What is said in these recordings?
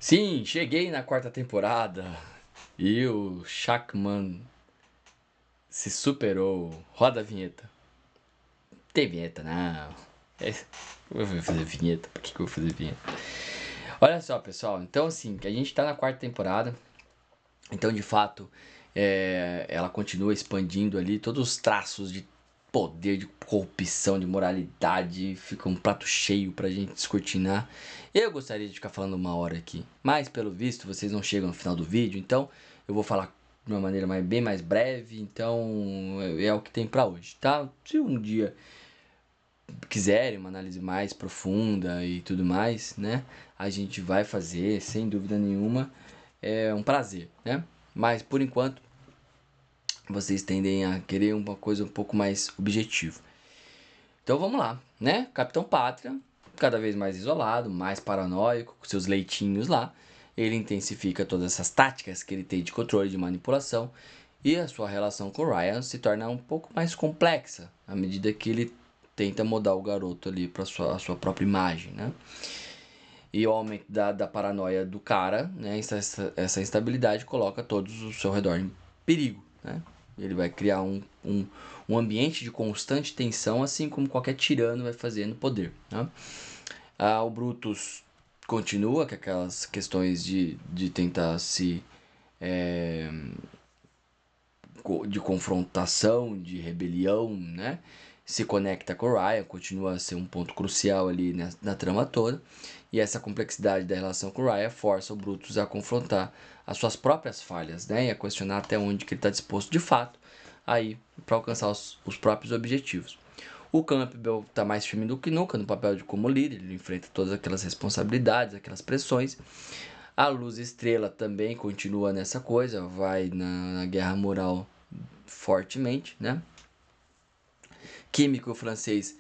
Sim, cheguei na quarta temporada e o Shackman se superou. Roda a vinheta. Tem vinheta, não. Eu vou fazer vinheta. Por que eu vou fazer vinheta? Olha só, pessoal. Então, assim, a gente tá na quarta temporada. Então, de fato, ela continua expandindo ali todos os traços de poder, de corrupção, de moralidade. Fica um prato cheio pra gente descortinar. Eu gostaria de ficar falando uma hora aqui, mas pelo visto vocês não chegam no final do vídeo, então eu vou falar de uma maneira bem mais breve. Então é o que tem pra hoje, tá? Se um dia quiserem uma análise mais profunda e tudo mais, né? A gente vai fazer, sem dúvida nenhuma. É um prazer, né? Mas por enquanto vocês tendem a querer uma coisa um pouco mais objetiva. Então vamos lá, né? Capitão Pátria, cada vez mais isolado, mais paranoico, com seus leitinhos lá. Ele intensifica todas essas táticas que ele tem de controle, de manipulação. E a sua relação com o Ryan se torna um pouco mais complexa à medida que ele tenta mudar o garoto ali para a sua própria imagem, né? E o aumento da paranoia do cara, né? Essa instabilidade coloca todos ao seu redor em perigo, né? Ele vai criar um ambiente de constante tensão, assim como qualquer tirano vai fazer no poder, né? O Brutus continua com aquelas questões de tentar se... de confrontação, de rebelião, né? Se conecta com o Ryan, continua a ser um ponto crucial ali na trama toda. E essa complexidade da relação com o Ryan força o Brutus a confrontar as suas próprias falhas, né? E a questionar até onde que ele está disposto de fato aí para alcançar os próprios objetivos. O Campbell está mais firme do que nunca no papel de como líder, ele enfrenta todas aquelas responsabilidades, aquelas pressões. A Luz Estrela também continua nessa coisa, vai na guerra moral fortemente, né? Químico e francês,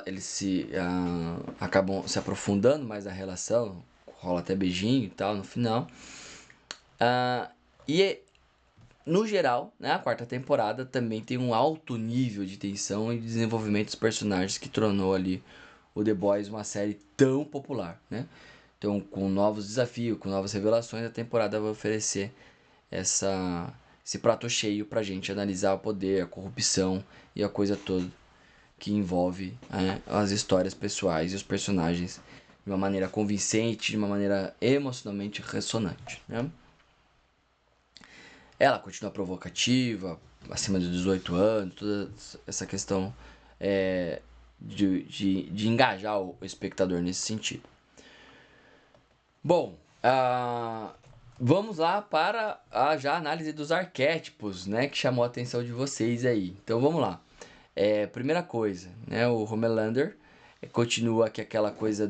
eles acabam se aprofundando mais na relação, rola até beijinho e tal no final. E no geral, né, a quarta temporada também tem um alto nível de tensão e desenvolvimento dos personagens que tornou ali o The Boys uma série tão popular, né? Então, com novos desafios, com novas revelações, a temporada vai oferecer esse prato cheio pra gente analisar o poder, a corrupção e a coisa toda que envolve, né, as histórias pessoais e os personagens de uma maneira convincente, de uma maneira emocionalmente ressonante, né? Ela continua provocativa, acima de 18 anos, toda essa questão de engajar o espectador nesse sentido. Bom, vamos lá para a já análise dos arquétipos, né, que chamou a atenção de vocês aí. Então vamos lá. Primeira coisa, né, o Homelander continua aqui aquela coisa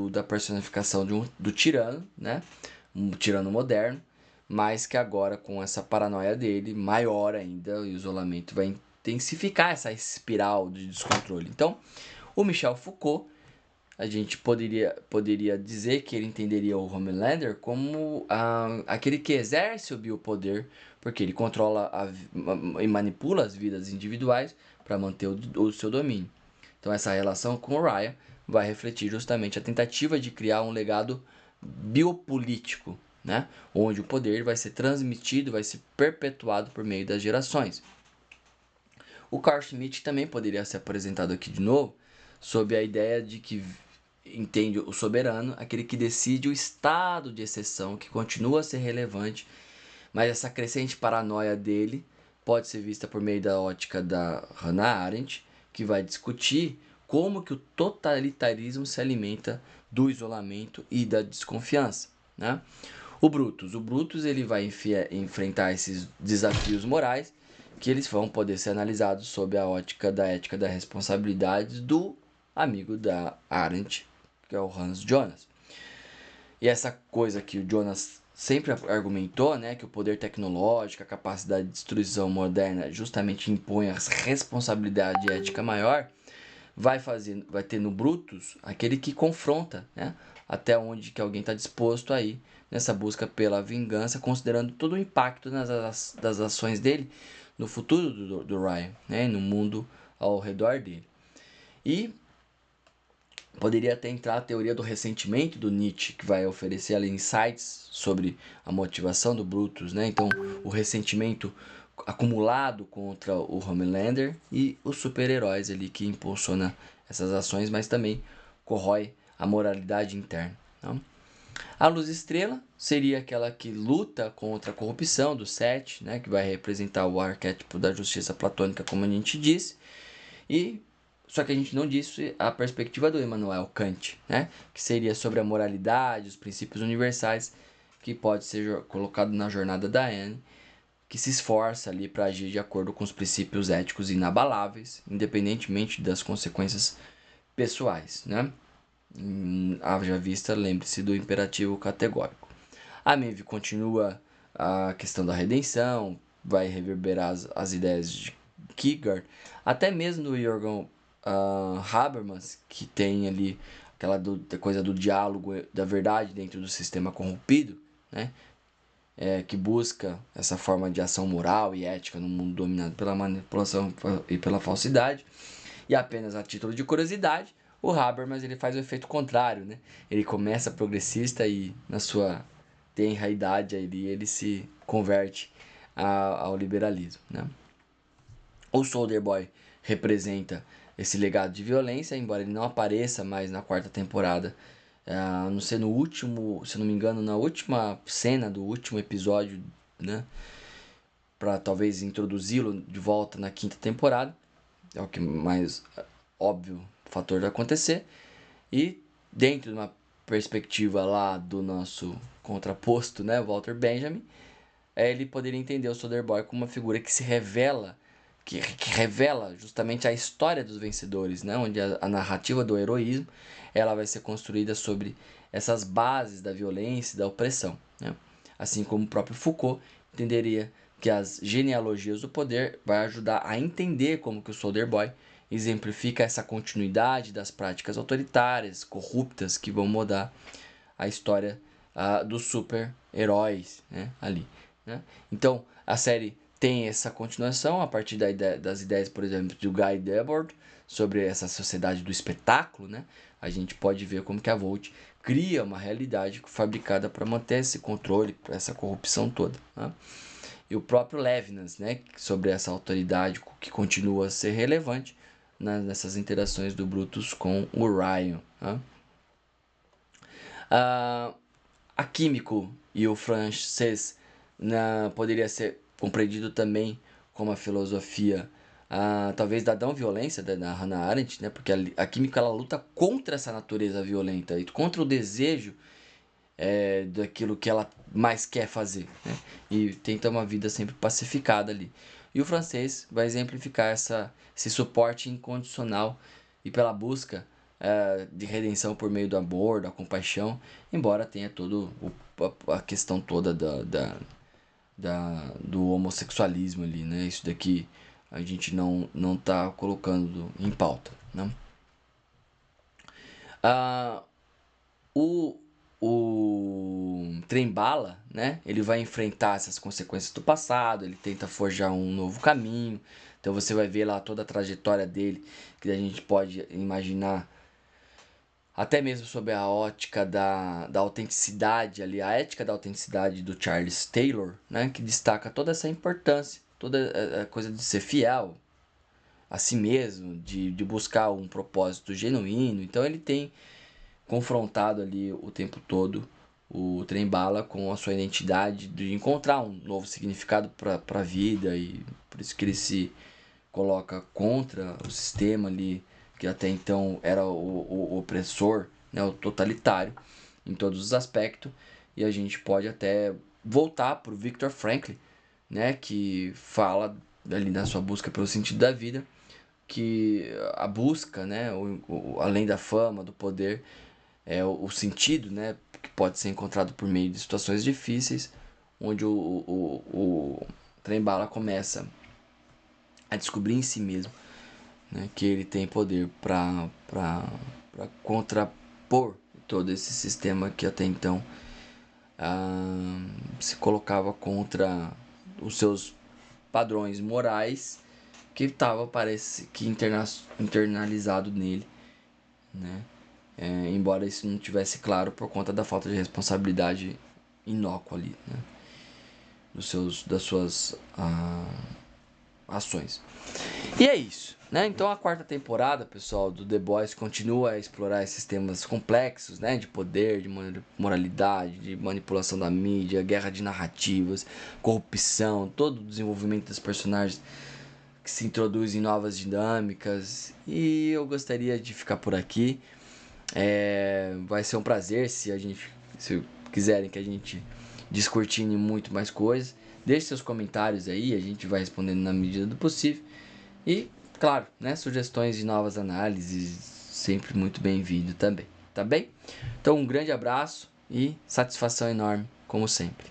da personificação do tirano, né, um tirano moderno, mas que agora com essa paranoia dele, maior ainda, o isolamento vai intensificar essa espiral de descontrole. Então, o Michel Foucault, a gente poderia dizer que ele entenderia o Homelander como aquele que exerce o biopoder, porque ele controla e manipula as vidas individuais para manter o seu domínio. Então essa relação com o Ryan vai refletir justamente a tentativa de criar um legado biopolítico, né? Onde o poder vai ser transmitido, vai ser perpetuado por meio das gerações. O Carl Schmitt também poderia ser apresentado aqui de novo, sob a ideia de que entende o soberano, aquele que decide o estado de exceção, que continua a ser relevante, mas essa crescente paranoia dele pode ser vista por meio da ótica da Hannah Arendt, que vai discutir como que o totalitarismo se alimenta do isolamento e da desconfiança, né? O Brutus ele vai enfrentar esses desafios morais que eles vão poder ser analisados sob a ótica da ética da responsabilidade do amigo da Arendt, que é o Hans Jonas. E essa coisa que o Jonas sempre argumentou, né, que o poder tecnológico, a capacidade de destruição moderna justamente impõe a responsabilidade ética maior, vai ter no Brutus aquele que confronta, né, até onde que alguém está disposto a ir nessa busca pela vingança, considerando todo o impacto das ações dele no futuro do Ryan, né, no mundo ao redor dele. E Poderia até entrar a teoria do ressentimento do Nietzsche, que vai oferecer ali insights sobre a motivação do Brutus, né? Então, o ressentimento acumulado contra o Homelander e os super-heróis ali que impulsiona essas ações, mas também corrói a moralidade interna. Tá? A Luz Estrela seria aquela que luta contra a corrupção do Sete, né? Que vai representar o arquétipo da justiça platônica, como a gente disse. E só que a gente não disse a perspectiva do Immanuel Kant, né? Que seria sobre a moralidade, os princípios universais, que pode ser colocado na jornada da Anne, que se esforça ali para agir de acordo com os princípios éticos inabaláveis, independentemente das consequências pessoais, né? Haja vista, lembre-se do imperativo categórico. A Maeve continua a questão da redenção, vai reverberar as ideias de Kierkegaard, até mesmo do Jürgen Habermas, que tem ali aquela coisa do diálogo da verdade dentro do sistema corrompido, né? Que busca essa forma de ação moral e ética no mundo dominado pela manipulação e pela falsidade. E apenas a título de curiosidade, o Habermas ele faz o efeito contrário, né? Ele começa progressista e na sua tenra idade ele se converte ao liberalismo, né? O Soldier Boy representa esse legado de violência, embora ele não apareça mais na quarta temporada, a não ser no último, se não me engano, na última cena do último episódio, né? Para talvez introduzi-lo de volta na quinta temporada. É o que mais óbvio fator de acontecer. E dentro de uma perspectiva lá do nosso contraposto, né, Walter Benjamin, ele poderia entender o Soldier Boy como uma figura que se revela, que revela justamente a história dos vencedores, né, onde a narrativa do heroísmo ela vai ser construída sobre essas bases da violência e da opressão, né? Assim como o próprio Foucault entenderia que as genealogias do poder vai ajudar a entender como que o Soldier Boy exemplifica essa continuidade das práticas autoritárias, corruptas, que vão mudar a história dos super-heróis, né, ali. Né? Então, a série tem essa continuação a partir das ideias, por exemplo, do Guy Debord sobre essa sociedade do espetáculo. Né? A gente pode ver como que a Volt cria uma realidade fabricada para manter esse controle, essa corrupção toda. Né? E o próprio Levinas, né, sobre essa autoridade que continua a ser relevante nessas interações do Brutus com o Ryan. Né? A Químico e o francês poderia ser compreendido também como a filosofia talvez da não violência da Hannah Arendt, né? Porque a química ela luta contra essa natureza violenta e contra o desejo daquilo que ela mais quer fazer, né? E tenta uma vida sempre pacificada ali. E o francês vai exemplificar esse suporte incondicional e pela busca de redenção por meio do amor, da compaixão, embora tenha todo a questão toda do homossexualismo ali, né? Isso daqui a gente não tá colocando em pauta, né? Ah, o, o Trem-Bala, né? Ele vai enfrentar essas consequências do passado, ele tenta forjar um novo caminho. Então você vai ver lá toda a trajetória dele, que a gente pode imaginar até mesmo sob a ótica da autenticidade ali, a ética da autenticidade do Charles Taylor, né? Que destaca toda essa importância, toda a coisa de ser fiel a si mesmo, de buscar um propósito genuíno. Então ele tem confrontado ali o tempo todo o Trem-Bala com a sua identidade, de encontrar um novo significado para a vida, e por isso que ele se coloca contra o sistema ali, que até então era o opressor, né, o totalitário, em todos os aspectos. E a gente pode até voltar para o Viktor Frankl, né, que fala ali na sua busca pelo sentido da vida, que a busca, né, além da fama, do poder, é o sentido, né, que pode ser encontrado por meio de situações difíceis, onde o trem-bala começa a descobrir em si mesmo, né, que ele tem poder para contrapor todo esse sistema que até então se colocava contra os seus padrões morais, que estava, parece que internalizado nele, né? embora isso não tivesse claro por conta da falta de responsabilidade inócua ali, né? Das suas ações. E é isso, né? Então a quarta temporada, pessoal, do The Boys continua a explorar esses temas complexos, né? De poder, de moralidade, de manipulação da mídia, guerra de narrativas, corrupção, todo o desenvolvimento dos personagens que se introduzem novas dinâmicas. E eu gostaria de ficar por aqui. Vai ser um prazer se quiserem que a gente descortine muito mais coisas. Deixe seus comentários aí, a gente vai respondendo na medida do possível. E, claro, né, sugestões de novas análises, sempre muito bem-vindo também, tá bem? Então, um grande abraço e satisfação enorme, como sempre.